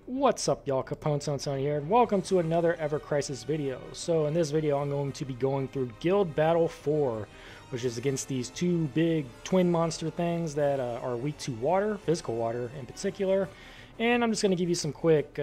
What's up, y'all? Capone here, and welcome to another Ever Crisis video. So in this video, I'm going to be going through Guild Battle 4, which is against these two big twin monster things that are weak to water, physical water in particular. And I'm just going to give you some quick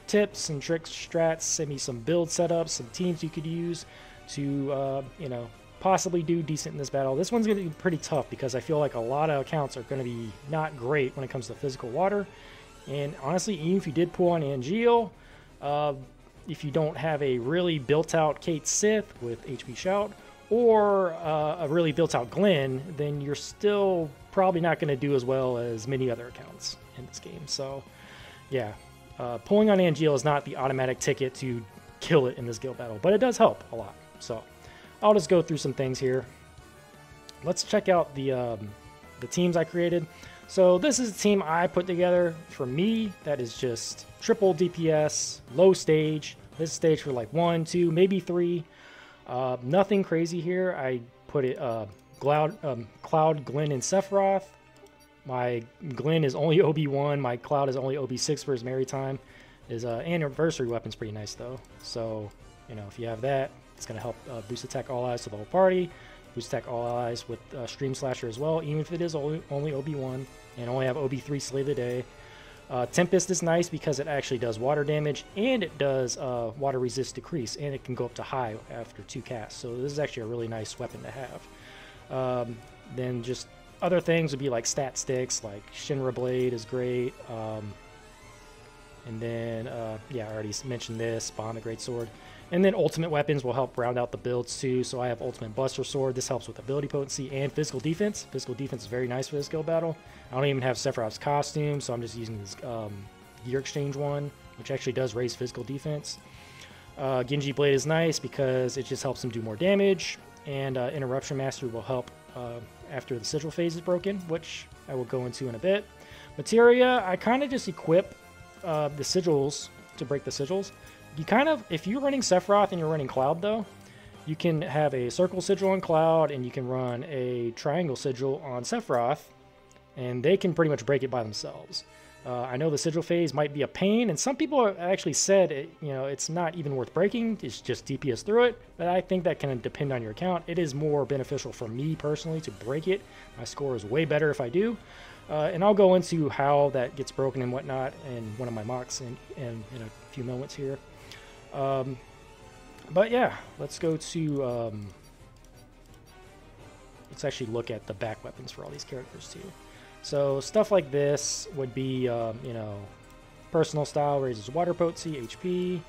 tips and tricks, strats, maybe some build setups, some teams you could use to, possibly do decent in this battle. This one's going to be pretty tough because I feel like a lot of accounts are going to be not great when it comes to physical water. And honestly, even if you did pull on Angeal, if you don't have a really built-out Cait Sith with HP Shout, or a really built-out Glenn, then you're still probably not going to do as well as many other accounts in this game. So, yeah, pulling on Angeal is not the automatic ticket to kill it in this guild battle, but it does help a lot. So, I'll just go through some things here. Let's check out the teams I created. So this is a team I put together for me that is just triple DPS, low stage. This is stage for like 1, 2, maybe 3. Nothing crazy here. I put it Cloud, Glenn, and Sephiroth. My Glenn is only OB1. My Cloud is only OB6 for his Maritime. His anniversary weapon's pretty nice though. So, if you have that, it's going to help boost attack all allies to the whole party. Boost attack all allies with Stream Slasher as well, even if it is only OB1 and only have OB3 Slay the Day. Tempest is nice because it actually does water damage and it does water resist decrease, and it can go up to high after 2 casts. So this is actually a really nice weapon to have. Then just other things would be like stat sticks, like Shinra Blade is great. And then, yeah, I already mentioned this, Bomb the Great Sword. And then ultimate weapons will help round out the builds too. So I have Ultimate Buster Sword. This helps with ability potency and physical defense. Physical defense is very nice for this guild battle. I don't even have Sephiroth's costume, so I'm just using this gear exchange one, which actually does raise physical defense. Genji Blade is nice because it just helps him do more damage. And Interruption Mastery will help after the sigil phase is broken, which I will go into in a bit. Materia, I kind of just equip the sigils to break the sigils. If you're running Sephiroth and you're running Cloud though, you can have a circle sigil on Cloud and you can run a triangle sigil on Sephiroth, and they can pretty much break it by themselves. I know the sigil phase might be a pain, and some people have actually said it's not even worth breaking, it's just DPS through it, but I think that can depend on your account. It is more beneficial for me personally to break it. My score is way better if I do. And I'll go into how that gets broken and whatnot in one of my mocks in a few moments here. But yeah, let's go to, let's actually look at the back weapons for all these characters too. So stuff like this would be, personal style raises water potency, HP.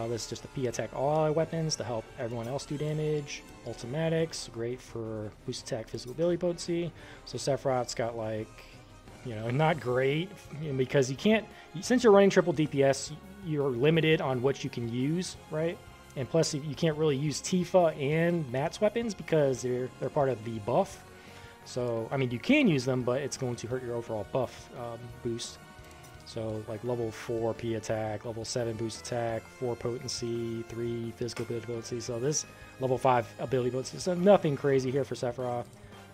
This is just the P attack all ally weapons to help everyone else do damage. Ultimatics, great for boost attack physical ability potency. So Sephiroth's got like, not great because you can't, since you're running triple DPS, you're limited on what you can use, right? And plus, you can't really use Tifa and Matt's weapons because they're part of the buff. So, I mean, you can use them, but it's going to hurt your overall buff boost. So, like level 4 P attack, level 7 boost attack, 4 potency, 3 physical ability potency. So this level 5 ability potency. So nothing crazy here for Sephiroth.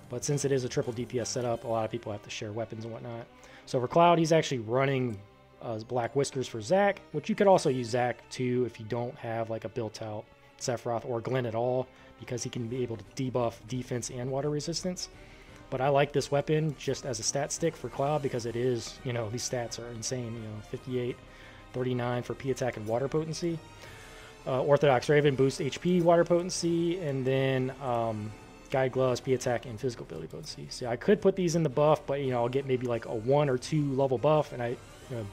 But since it is a triple DPS setup, a lot of people have to share weapons and whatnot. So for Cloud, he's actually running Black Whiskers for Zac, which you could also use Zac too if you don't have like a built-out Sephiroth or Glenn at all, because he can be able to debuff defense and water resistance. But I like this weapon just as a stat stick for Cloud because it is, these stats are insane. 58, 39 for P attack and water potency. Orthodox Raven boosts HP water potency, and then Guide Gloves, P attack, and physical ability potency. So I could put these in the buff, but I'll get maybe like a 1 or 2 level buff and I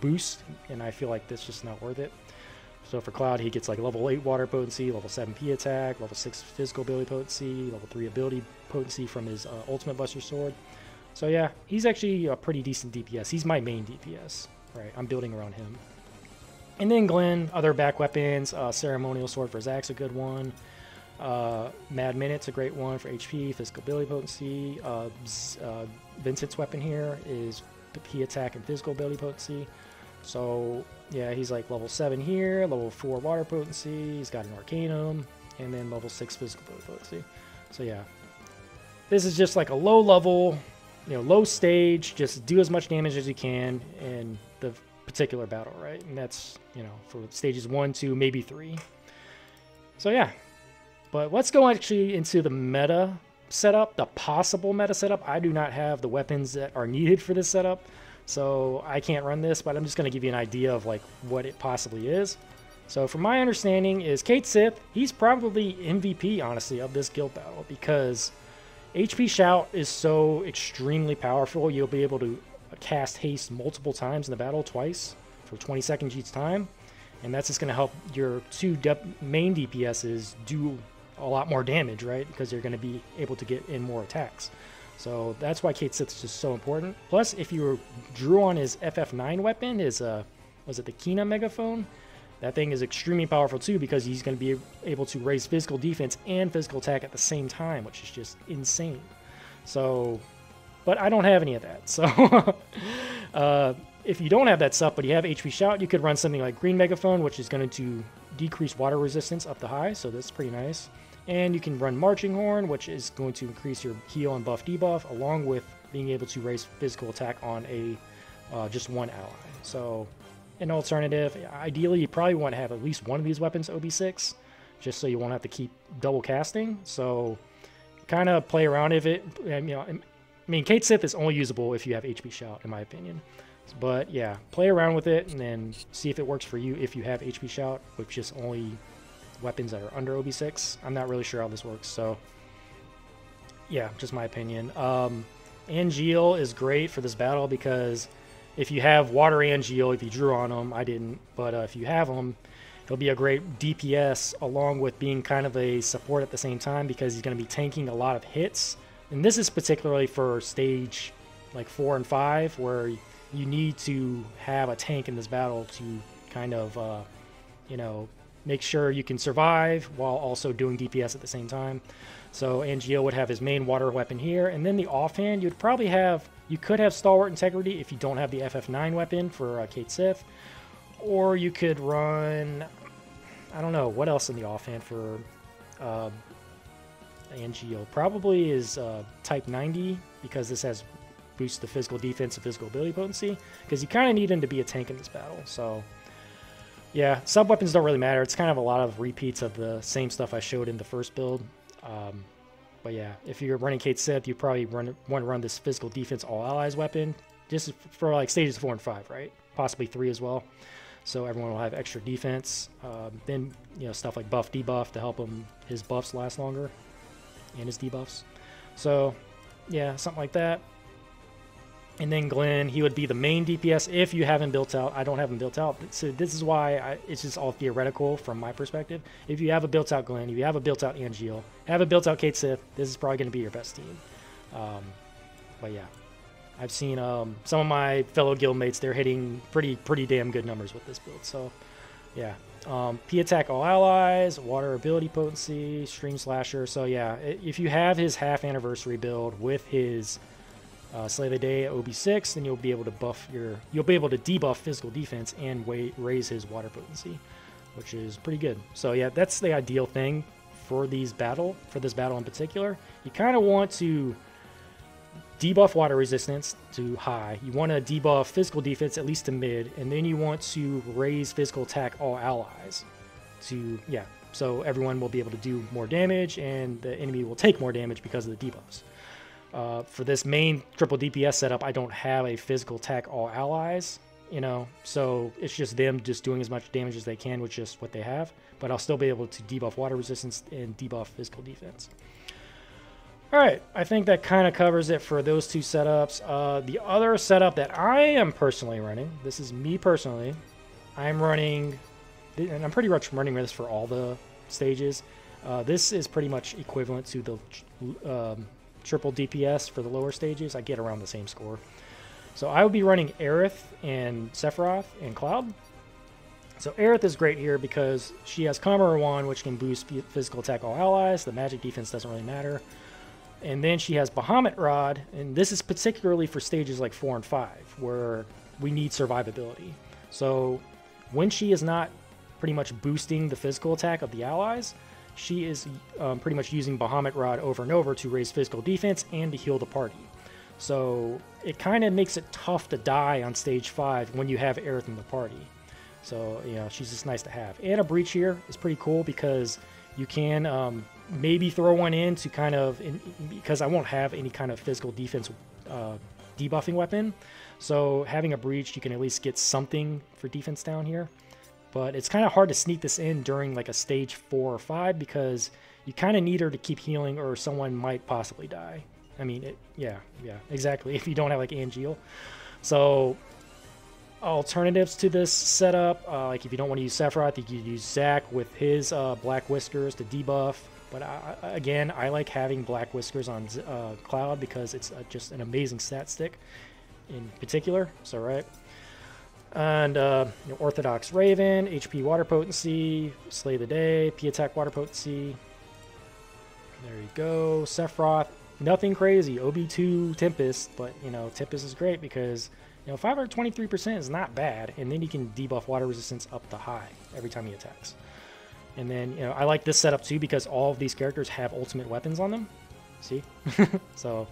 boost, and I feel like that's just not worth it. So for Cloud, he gets like level 8 water potency, level 7 P attack, level 6 physical ability potency, level 3 ability potency from his Ultimate Buster Sword. So yeah, he's actually a pretty decent DPS. He's my main DPS, right? I'm building around him. And then Glenn, other back weapons, Ceremonial Sword for Zac's a good one. Mad Minute's a great one for HP, physical ability potency. Vincent's weapon here is P attack and physical ability potency. So yeah, he's like level 7 here, level 4 water potency, he's got an Arcanum, and then level 6 physical ability potency. So yeah, this is just like a low level, low stage, just do as much damage as you can, and the particular battle, right? And that's, you know, for stages 1, 2, maybe 3. So yeah, but let's go actually into the meta setup, the possible meta setup. I do not have the weapons that are needed for this setup, so I can't run this, but I'm just going to give you an idea of like what it possibly is. So from my understanding is Cait Sith, he's probably MVP, honestly, of this guild battle, because HP Shout is so extremely powerful. You'll be able to cast haste multiple times in the battle, twice, for 20 seconds each time. And that's just going to help your 2 main DPSs do a lot more damage, right? Because they're going to be able to get in more attacks. So that's why Cait Sith is just so important. Plus, if you drew on his FF9 weapon, was it the Kina Megaphone? That thing is extremely powerful too, because he's going to be able to raise physical defense and physical attack at the same time, which is just insane. So, but I don't have any of that. So, if you don't have that stuff, but you have HP Shout, you could run something like Green Megaphone, which is going to decrease water resistance up to high, so that's pretty nice. And you can run Marching Horn, which is going to increase your heal and buff debuff, along with being able to raise physical attack on a just one ally. So, an alternative, ideally you probably want to have at least one of these weapons OB6, just so you won't have to keep double casting. So, kind of play around with it. You know, I mean, Cait Sith is only usable if you have HP Shout, in my opinion. But yeah, play around with it and then see if it works for you if you have HP Shout with just only weapons that are under OB6. I'm not really sure how this works, so yeah, just my opinion. Angeal is great for this battle because if you have Water Angeal, if you drew on them, I didn't, but if you have them, he'll be a great DPS along with being kind of a support at the same time, because he's going to be tanking a lot of hits. And this is particularly for stage like 4 and 5, where you need to have a tank in this battle to kind of, you know, make sure you can survive while also doing DPS at the same time. So Angeal would have his main water weapon here, and then the offhand, you'd probably have, you could have Stalwart Integrity if you don't have the FF9 weapon for Cait Sith, or you could run, I don't know, what else in the offhand for Angeal? Probably is Type 90, because this has boosts the physical defense and physical ability potency, because you kind of need him to be a tank in this battle. So yeah, sub weapons don't really matter. It's kind of a lot of repeats of the same stuff I showed in the first build. But yeah, if you're running Cait Sith, you probably want to run this physical defense all allies weapon, just for like stages 4 and 5, right? Possibly 3 as well. So everyone will have extra defense. Then, you know, stuff like buff, debuff to help him, his buffs last longer, and his debuffs. So yeah, something like that. And then Glenn, he would be the main DPS if you have him built out. I don't have him built out. So this is why it's just all theoretical from my perspective. If you have a built out Glenn, if you have a built out Angeal, have a built out Cait Sith, this is probably going to be your best team. But yeah, I've seen some of my fellow guildmates, they're hitting pretty damn good numbers with this build. So yeah, P attack all allies, water ability potency, stream slasher. So yeah, if you have his half anniversary build with his Slay the Day at OB6, then you'll be able to debuff physical defense and raise his water potency, which is pretty good. So yeah, that's the ideal thing for this battle in particular. You kind of want to debuff water resistance to high. You want to debuff physical defense at least to mid, and then you want to raise physical attack all allies to, yeah, so everyone will be able to do more damage and the enemy will take more damage because of the debuffs. For this main triple DPS setup, I don't have a physical attack all allies, you know, so it's just them just doing as much damage as they can with just what they have, but I'll still be able to debuff water resistance and debuff physical defense. Alright, I think that kind of covers it for those two setups. The other setup that I am personally running, this is me personally, I'm running, and I'm pretty much running this for all the stages. This is pretty much equivalent to the triple DPS for the lower stages. I get around the same score. So I would be running Aerith and Sephiroth and Cloud. So Aerith is great here because she has Conqueror Wand, which can boost physical attack all allies. The magic defense doesn't really matter. And then she has Bahamut Rod, and this is particularly for stages like 4 and 5, where we need survivability. So when she is not pretty much boosting the physical attack of the allies, she is pretty much using Bahamut Rod over and over to raise physical defense and to heal the party. So it kind of makes it tough to die on stage 5 when you have Aerith in the party. So, you know, she's just nice to have. And a breach here is pretty cool because you can maybe throw one in to kind of, because I won't have any kind of physical defense debuffing weapon. So having a breach, you can at least get something for defense down here. But it's kind of hard to sneak this in during like a stage 4 or 5 because you kind of need her to keep healing or someone might possibly die. I mean, yeah, exactly, if you don't have like Angeal. So alternatives to this setup, like if you don't want to use Sephiroth, you could use Zac with his Black Whiskers to debuff. But again, I like having Black Whiskers on Cloud because it's just an amazing stat stick in particular. So, right. And you know, Orthodox Raven, HP Water Potency, Slay the Day, P-Attack Water Potency. There you go. Sephiroth, nothing crazy. OB2 Tempest, but, you know, Tempest is great because, you know, 523% is not bad. And then you can debuff water resistance up to high every time he attacks. And then, you know, I like this setup too because all of these characters have ultimate weapons on them. See? So,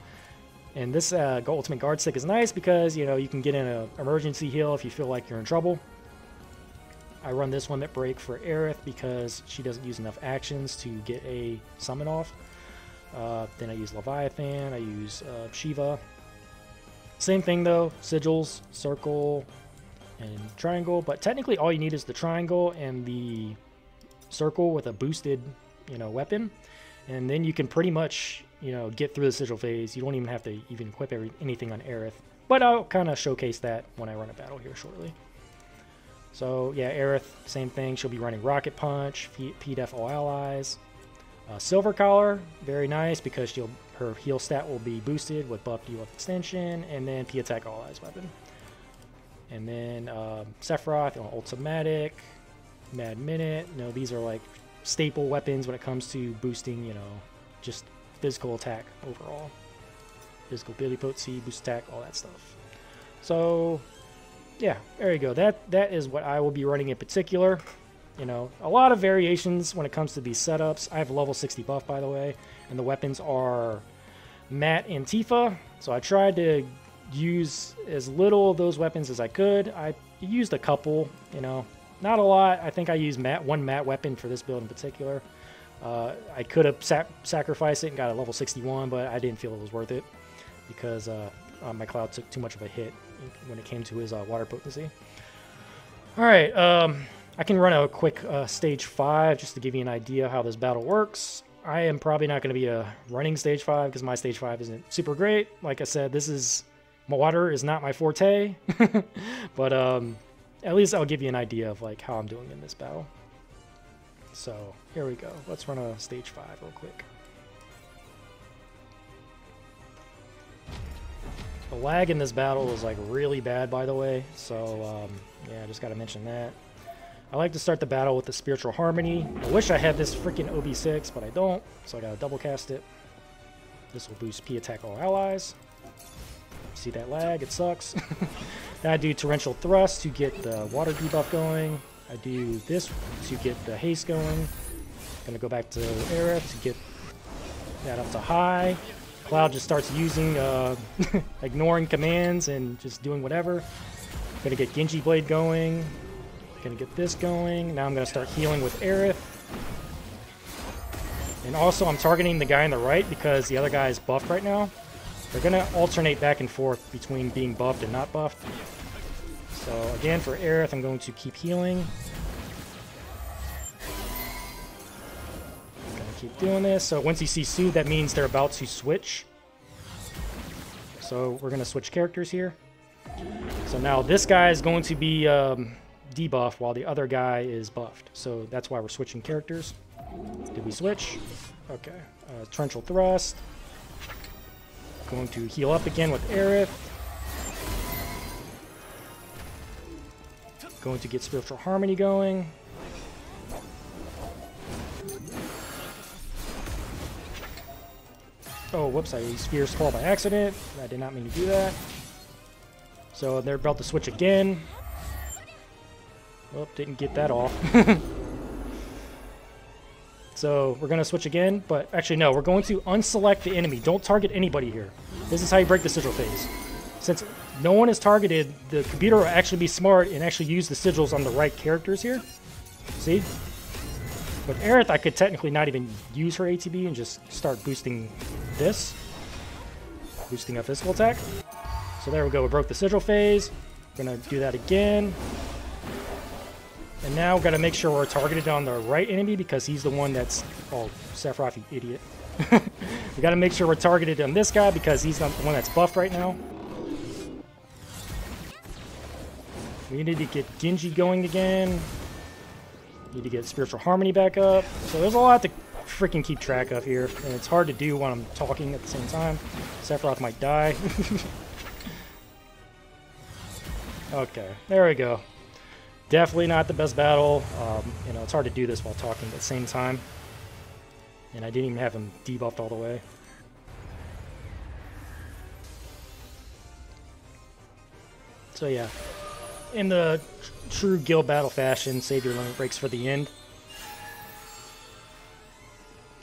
and this ultimate guard stick is nice because, you know, you can get in an emergency heal if you feel like you're in trouble. I run this one that break for Aerith because she doesn't use enough actions to get a summon off. Then I use Leviathan, I use Shiva. Same thing though, sigils, circle, and triangle, but technically all you need is the triangle and the circle with a boosted, you know, weapon, and then you can pretty much, you know, get through the sigil phase. You don't even have to even equip anything on Aerith, but I'll kind of showcase that when I run a battle here shortly. So yeah, Aerith, same thing. She'll be running Rocket Punch, P-Def all allies. Silver Collar, very nice because her heal stat will be boosted with buff debuff extension, and then P-Attack all allies weapon. And then Sephiroth on Ultimatic, Mad Minute. You know, these are like staple weapons when it comes to boosting, you know, just physical attack overall. Physical ability potency, boost attack, all that stuff. So yeah, there you go. That is what I will be running in particular. You know, a lot of variations when it comes to these setups. I have a level 60 buff, by the way, and the weapons are Matt and Tifa. So I tried to use as little of those weapons as I could. I used a couple, you know, not a lot. I think I used one Matt weapon for this build in particular. I could have sacrificed it and got a level 61, but I didn't feel it was worth it because my Cloud took too much of a hit when it came to his water potency. All right, I can run a quick stage 5 just to give you an idea how this battle works. I am probably not going to be running stage 5 because my stage 5 isn't super great. Like I said, my water is not my forte, but at least I'll give you an idea of like how I'm doing in this battle. So here we go. Let's run a stage 5 real quick. The lag in this battle is like really bad, by the way. So yeah, I just got to mention that. I like to start the battle with the Spiritual Harmony. I wish I had this freaking OB6, but I don't, so I gotta double cast it. This will boost P-Attack all allies. See that lag? It sucks. Then I do Torrential Thrust to get the water debuff going. I do this to get the haste going. Gonna go back to Aerith to get that up to high. Cloud just starts using, ignoring commands and just doing whatever. Gonna get Genji Blade going. Gonna get this going. Now I'm gonna start healing with Aerith. And also I'm targeting the guy on the right because the other guy is buffed right now. They're gonna alternate back and forth between being buffed and not buffed. So again, for Aerith, I'm going to keep healing. Gonna keep doing this. So once you see Soothe, that means they're about to switch. So we're gonna switch characters here. So now this guy is going to be debuff while the other guy is buffed. So that's why we're switching characters. Did we switch? Okay. Torrential Thrust. Going to heal up again with Aerith. Going to get Spiritual Harmony going. Oh, whoops, I used Fierce Fall by accident. I did not mean to do that. So they're about to switch again. Oh, didn't get that off. So we're going to switch again, but actually no, we're going to unselect the enemy. Don't target anybody here. This is how you break the sigil phase. Since no one is targeted, the computer will actually be smart and actually use the sigils on the right characters here. See? With Aerith, I could technically not even use her ATB and just start boosting this. Boosting a physical attack. So there we go, we broke the sigil phase. We're going to do that again. And now we've got to make sure we're targeted on the right enemy because he's the one that's... Oh, Sephiroth, you idiot. We got to make sure we're targeted on this guy because he's not the one that's buffed right now. We need to get Genji going again. Need to get Spiritual Harmony back up. So there's a lot to freaking keep track of here. And it's hard to do when I'm talking at the same time. Sephiroth might die. Okay, there we go. Definitely not the best battle. You know, it's hard to do this while talking at the same time. And I didn't even have him debuffed all the way. So yeah, in the true guild battle fashion, save your limit breaks for the end.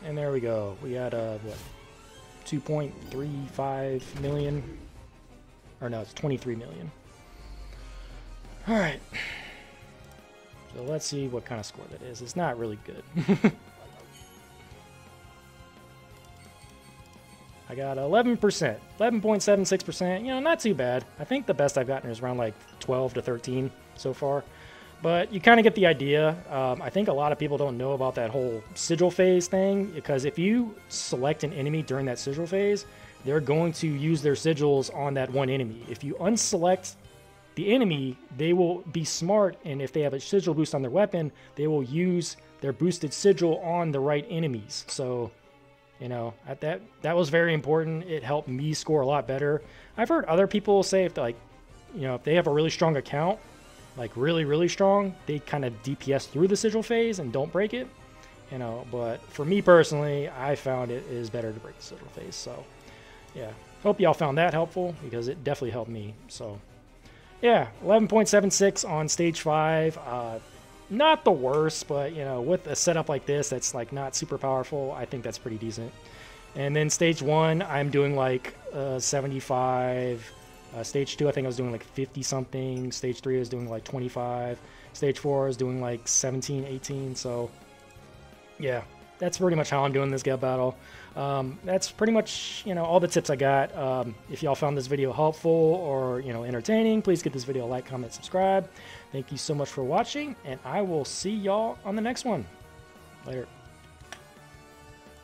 And there we go. We got what, 2.35 million? Or no, it's 23 million. All right. So let's see what kind of score that is. It's not really good. I got 11%, 11.76%. You know, not too bad. I think the best I've gotten is around like 12 to 13 so far. But you kind of get the idea. I think a lot of people don't know about that whole sigil phase thing, because if you select an enemy during that sigil phase, they're going to use their sigils on that one enemy. If you unselect the enemy, they will be smart, and if they have a sigil boost on their weapon, they will use their boosted sigil on the right enemies. So, you know, that was very important. It helped me score a lot better. I've heard other people say if like, you know, if they have a really strong account, like really, really strong, they kind of DPS through the sigil phase and don't break it. You know, but for me personally, I found it is better to break the sigil phase. So, yeah. Hope y'all found that helpful, because it definitely helped me. So, yeah, 11.76 on stage 5. Not the worst, but, you know, with a setup like this that's, like, not super powerful, I think that's pretty decent. And then stage 1, I'm doing, like, 75. Stage 2, I think I was doing, like, 50-something. Stage 3, I was doing, like, 25. Stage 4, I was doing, like, 17, 18. So, yeah, that's pretty much how I'm doing this guild battle. That's pretty much, you know, all the tips I got. If y'all found this video helpful or, you know, entertaining, please give this video a like, comment, subscribe. Thank you so much for watching, and I will see y'all on the next one. Later.